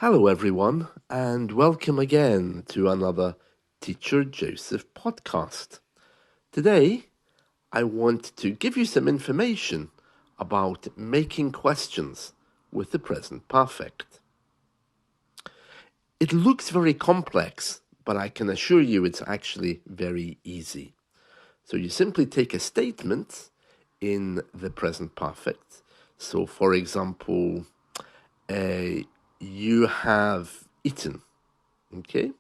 Hello, everyone, and welcome again to another Teacher Joseph podcast. Today, I want to give you some information about making questions with the present perfect. It looks very complex, but I can assure you it's actually very easy. So you simply take a statement in the present perfect. So, for example, you have eaten, okay?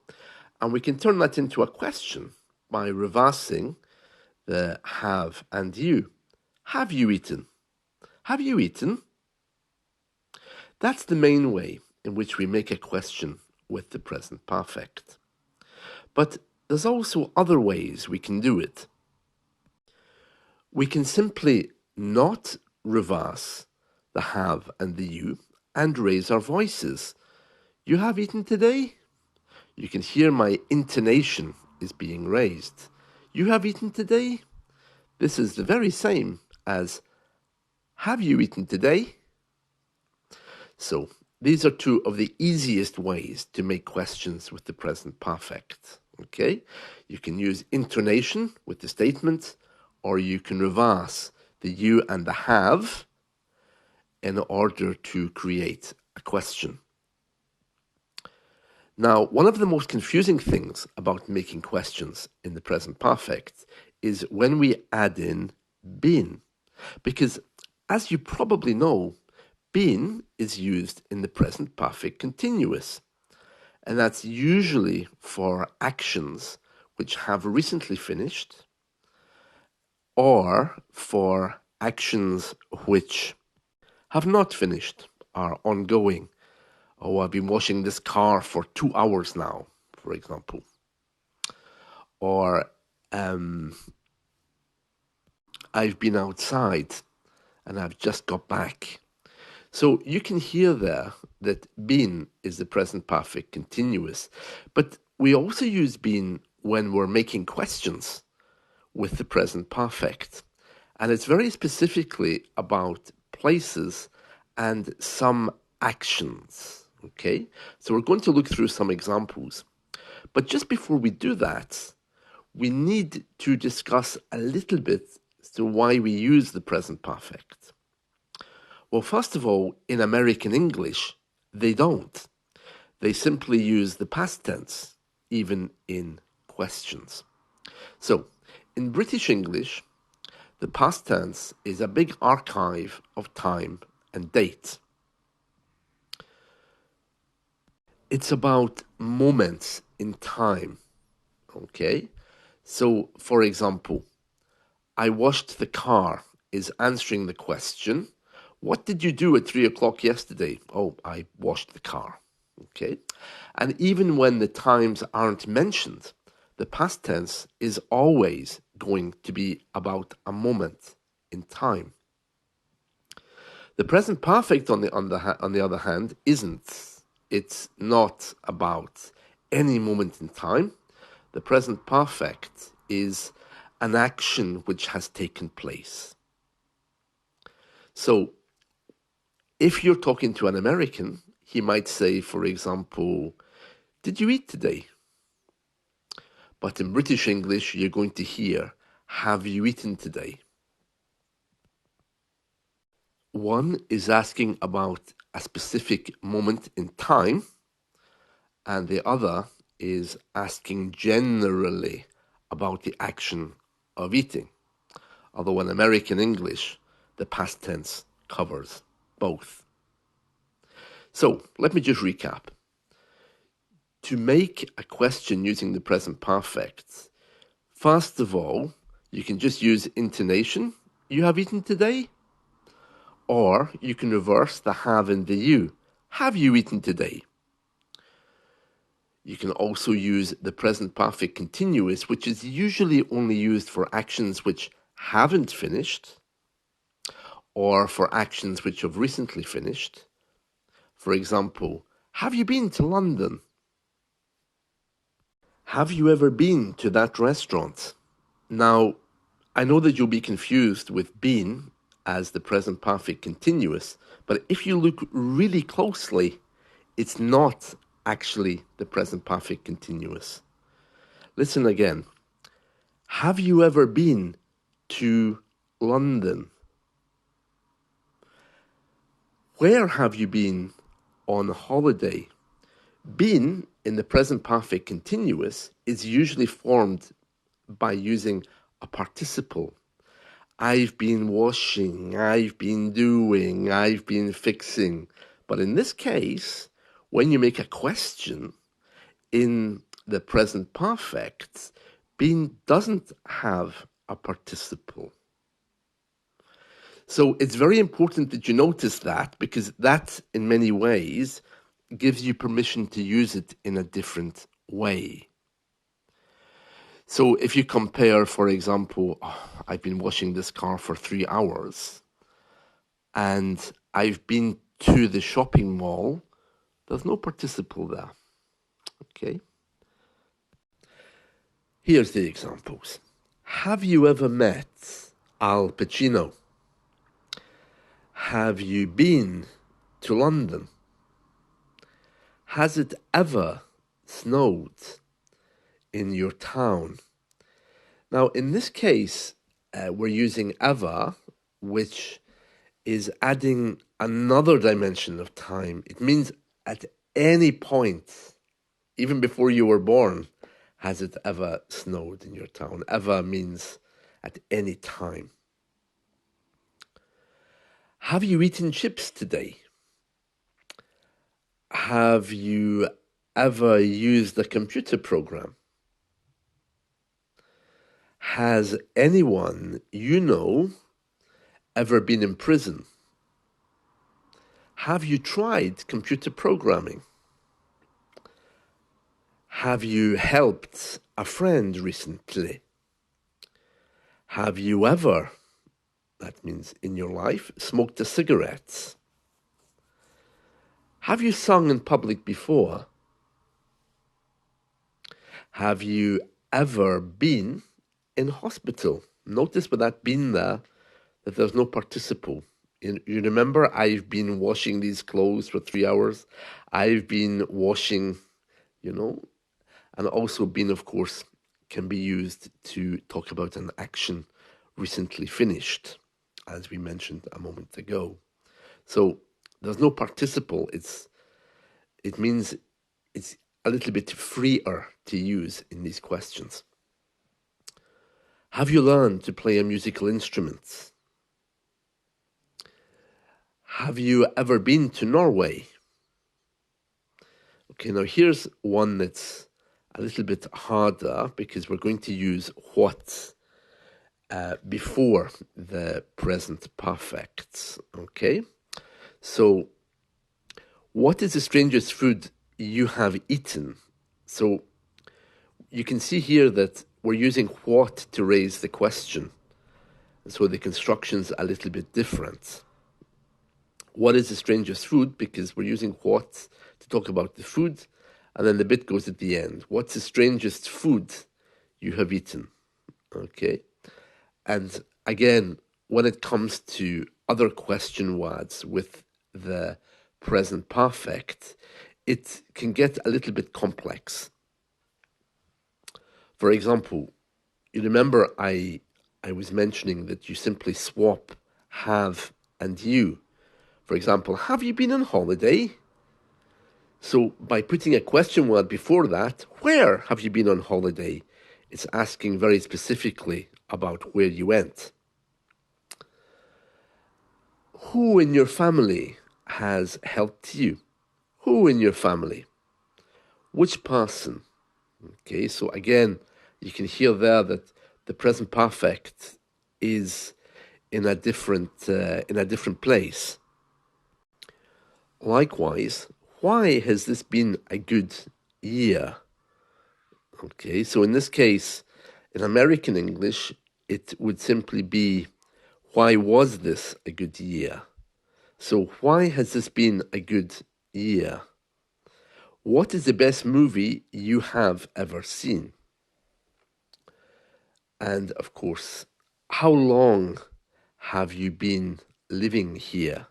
And we can turn that into a question by reversing the have and you. Have you eaten? Have you eaten? That's the main way in which we make a question with the present perfect. But there's also other ways we can do it. We can simply not reverse the have and the you and raise our voices. You have eaten today? You can hear my intonation is being raised. You have eaten today? This is the very same as have you eaten today? So these are two of the easiest ways to make questions with the present perfect. Okay? You can use intonation with the statement, or you can reverse the you and the have in order to create a question. Now, one of the most confusing things about making questions in the present perfect is when we add in been. Because, as you probably know, been is used in the present perfect continuous. And that's usually for actions which have recently finished or for actions which have not finished, are ongoing. Oh, I've been washing this car for 2 hours now, for example. Or I've been outside and I've just got back. So you can hear there that been is the present perfect continuous, but we also use been when we're making questions with the present perfect. And it's very specifically about places and some actions. Okay, so we're going to look through some examples. But just before we do that, we need to discuss a little bit as to why we use the present perfect. Well, first of all, in American English, they don't. They simply use the past tense, even in questions. So, in British English, the past tense is a big archive of time and date. It's about moments in time, okay? So, for example, I washed the car is answering the question, what did you do at 3 o'clock yesterday? Oh, I washed the car, okay? And even when the times aren't mentioned, the past tense is always going to be about a moment in time. The present perfect, on the other hand, isn't. It's not about any moment in time. The present perfect is an action which has taken place. So, if you're talking to an American, he might say, for example, did you eat today? But in British English, you're going to hear, have you eaten today? One is asking about a specific moment in time, and the other is asking generally about the action of eating. Although in American English, the past tense covers both. So let me just recap. To make a question using the present perfect, first of all, you can just use intonation. You have eaten today? Or you can reverse the have and the you. Have you eaten today? You can also use the present perfect continuous, which is usually only used for actions which haven't finished or for actions which have recently finished. For example, have you been to London? Have you ever been to that restaurant? Now, I know that you'll be confused with been as the present perfect continuous, but if you look really closely, it's not actually the present perfect continuous. Listen again. Have you ever been to London? Where have you been on holiday? Been in the present perfect continuous is usually formed by using a participle. I've been washing, I've been doing, I've been fixing. But in this case, when you make a question in the present perfect, been doesn't have a participle. So it's very important that you notice that, because that, in many ways, gives you permission to use it in a different way. So if you compare, for example, I've been washing this car for 3 hours, and I've been to the shopping mall, there's no participle there. Okay? Here's the examples. Have you ever met Al Pacino? Have you been to London? Has it ever snowed in your town? Now, in this case, we're using ever, which is adding another dimension of time. It means at any point, even before you were born, has it ever snowed in your town? Ever means at any time. Have you eaten chips today? Have you ever used a computer program? Has anyone you know ever been in prison? Have you tried computer programming? Have you helped a friend recently? Have you ever, that means in your life, smoked a cigarette? Have you sung in public before? Have you ever been in hospital? Notice with that been there that there's no participle. You remember, I've been washing these clothes for 3 hours. I've been washing, and also been, of course, can be used to talk about an action recently finished, as we mentioned a moment ago. So there's no participle. It means it's a little bit freer to use in these questions. Have you learned to play a musical instrument? Have you ever been to Norway? Okay, now here's one that's a little bit harder, because we're going to use what before the present perfect. Okay, so what is the strangest food you have eaten? So you can see here that we're using what to raise the question. So the construction's a little bit different. What is the strangest food? Because we're using what to talk about the food, and then the bit goes at the end. What's the strangest food you have eaten? Okay. And again, when it comes to other question words with the present perfect, it can get a little bit complex. For example, you remember I was mentioning that you simply swap have and you. For example, have you been on holiday? So by putting a question word before that, where have you been on holiday? It's asking very specifically about where you went. Who in your family has helped you? Who in your family? Which person? Okay, so again, you can hear there that the present perfect is in a different place. Likewise, why has this been a good year? Okay, so in this case, in American English, it would simply be, why was this a good year? So why has this been a good year? What is the best movie you have ever seen? And of course, how long have you been living here?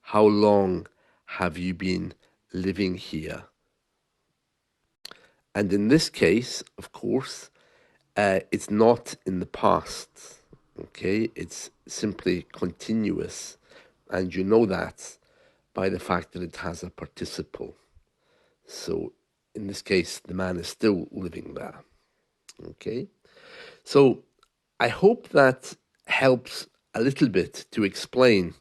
How long have you been living here. And in this case, of course, it's not in the past, okay? It's simply continuous. And you know that by the fact that it has a participle. So in this case, the man is still living there, okay? So I hope that helps a little bit to explain.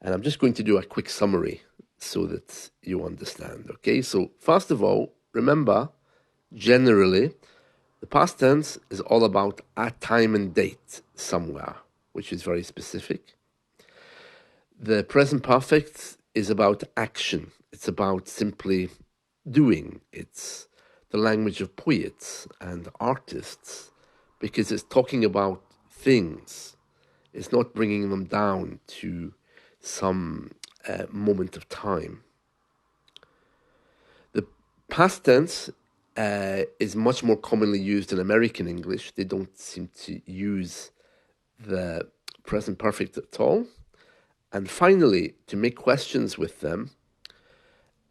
And I'm just going to do a quick summary so that you understand, okay? So first of all, remember, generally, the past tense is all about a time and date somewhere, which is very specific. The present perfect is about action. It's about simply doing. It's the language of poets and artists because it's talking about things. It's not bringing them down to some moment of time. The past tense is much more commonly used in American English. They don't seem to use the present perfect at all. And finally, to make questions with them,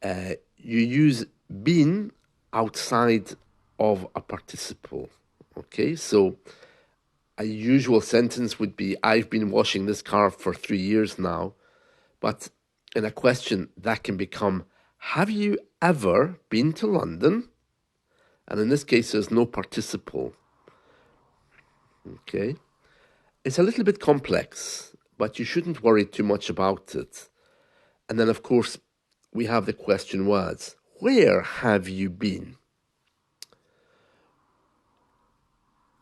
you use been outside of a participle. Okay, so a usual sentence would be, I've been washing this car for 3 years now. But in a question, that can become, have you ever been to London? And in this case, there's no participle. Okay, it's a little bit complex, but you shouldn't worry too much about it. And then, of course, we have the question words. Where have you been?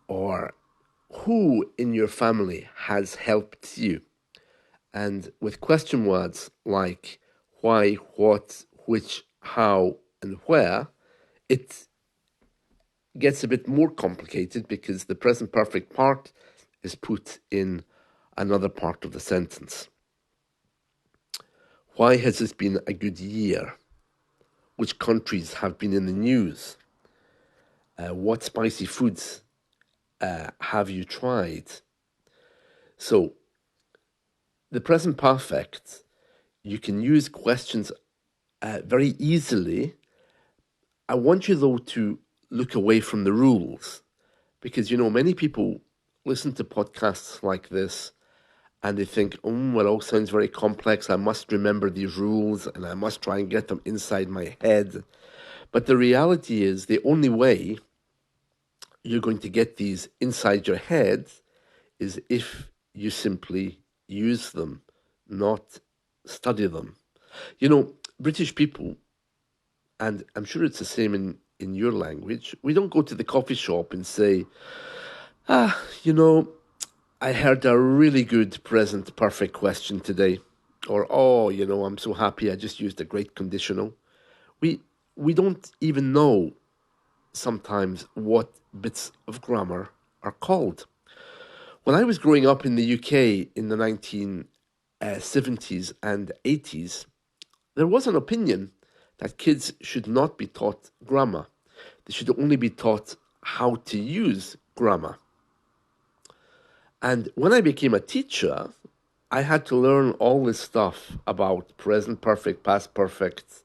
Or who in your family has helped you? And with question words like why, what, which, how, and where, it gets a bit more complicated because the present perfect part is put in another part of the sentence. Why has this been a good year? Which countries have been in the news? What spicy foods have you tried? So, the present perfect, you can use questions very easily. I want you, though, to look away from the rules because, many people listen to podcasts like this and they think, it all sounds very complex. I must remember these rules and I must try and get them inside my head. But the reality is the only way you're going to get these inside your head is if you simply use them, not study them. British people, and I'm sure it's the same in your language, we don't go to the coffee shop and say, I heard a really good present perfect question today. Or, I'm so happy I just used a great conditional. We we don't even know sometimes what bits of grammar are called. When I was growing up in the UK in the 1970s and 80s, there was an opinion that kids should not be taught grammar. They should only be taught how to use grammar. And when I became a teacher, I had to learn all this stuff about present perfect, past perfect,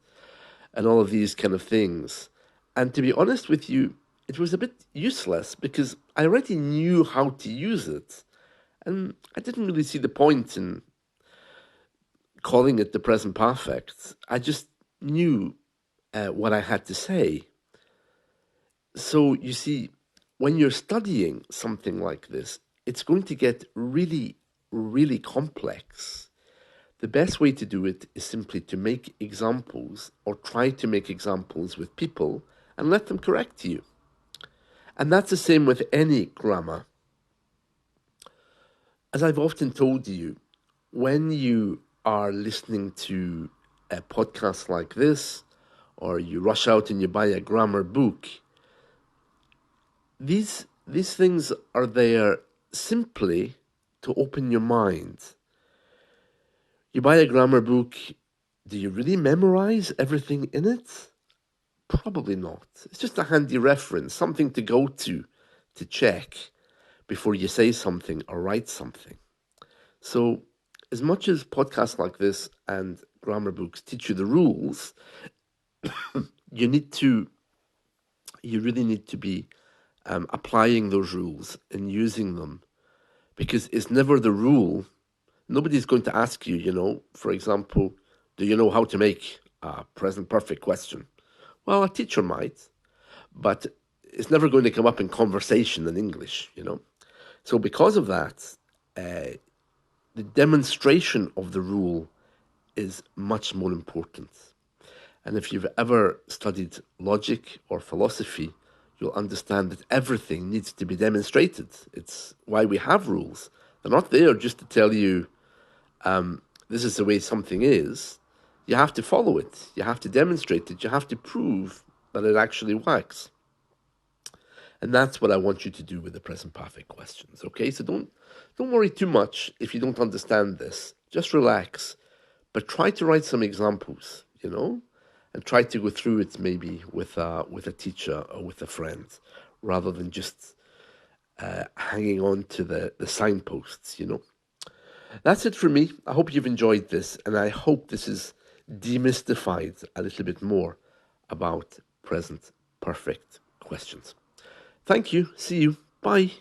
and all of these kind of things. And to be honest with you, it was a bit useless because I already knew how to use it. And I didn't really see the point in calling it the present perfect. I just knew what I had to say. So you see, when you're studying something like this, it's going to get really, really complex. The best way to do it is simply to make examples or try to make examples with people and let them correct you. And that's the same with any grammar. As I've often told you, when you are listening to a podcast like this, or you rush out and you buy a grammar book, these things are there simply to open your mind. You buy a grammar book, do you really memorize everything in it? Probably not. It's just a handy reference, something to go to check before you say something or write something. So, as much as podcasts like this and grammar books teach you the rules, you really need to be applying those rules and using them, because it's never the rule. Nobody's going to ask you, for example, do you know how to make a present perfect question? Well, a teacher might, but it's never going to come up in conversation in English. So because of that, the demonstration of the rule is much more important. And if you've ever studied logic or philosophy, you'll understand that everything needs to be demonstrated. It's why we have rules. They're not there just to tell you this is the way something is. You have to follow it. You have to demonstrate it. You have to prove that it actually works. And that's what I want you to do with the present perfect questions. Okay, so don't worry too much if you don't understand this. Just relax, but try to write some examples. And try to go through it maybe with a teacher or with a friend, rather than just hanging on to the signposts. That's it for me. I hope you've enjoyed this, and I hope this is demystified a little bit more about present perfect questions. Thank you. See you. Bye.